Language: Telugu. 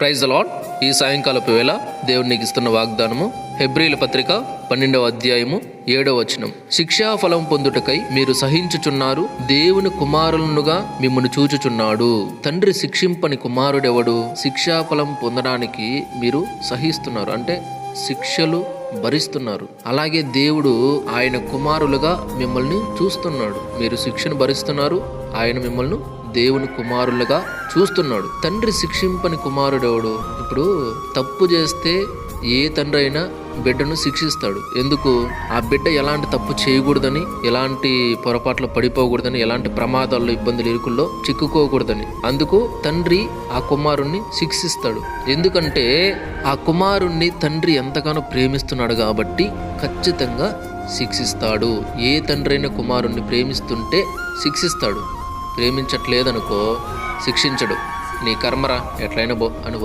Praise the lord. ఈ సాయంకాలపు వేళ దేవుడు నీకు ఇస్తున్న వాగ్దానము హెబ్రీల పత్రిక 12వ అధ్యాయము 7వ వచనం. శిక్షాఫలం పొందుటకై మీరు సహించుచున్నారు, దేవుని కుమారులనుగా మిమ్మల్ని చూచుచున్నాడు. తండ్రి శిక్షింపని కుమారుడెవడు? శిక్షాఫలం పొందడానికి మీరు సహిస్తున్నారు అంటే శిక్షలు భరిస్తున్నారు. అలాగే దేవుడు ఆయన కుమారులుగా మిమ్మల్ని చూస్తున్నాడు. మీరు శిక్షను భరిస్తున్నారు, ఆయన మిమ్మల్ని దేవుని కుమారులుగా చూస్తున్నాడు. తండ్రి శిక్షింపని కుమారుడెవడు? ఇప్పుడు తప్పు చేస్తే ఏ తండ్రి అయినా బిడ్డను శిక్షిస్తాడు. ఎందుకు? ఆ బిడ్డ ఎలాంటి తప్పు చేయకూడదని, ఎలాంటి పొరపాట్లు పడిపోకూడదని, ఎలాంటి ప్రమాదాల్లో ఇబ్బందులు ఇరుకుల్లో చిక్కుకోకూడదని. అందుకు తండ్రి ఆ కుమారుణ్ణి శిక్షిస్తాడు. ఎందుకంటే ఆ కుమారుణ్ణి తండ్రి ఎంతగానో ప్రేమిస్తున్నాడు కాబట్టి ఖచ్చితంగా శిక్షిస్తాడు. ఏ తండ్రి అయినా కుమారుణ్ణి ప్రేమిస్తుంటే శిక్షిస్తాడు. ప్రేమించట్లేదనుకో శిక్షించడు. నీ కర్మరా, ఎట్లయినా బో అని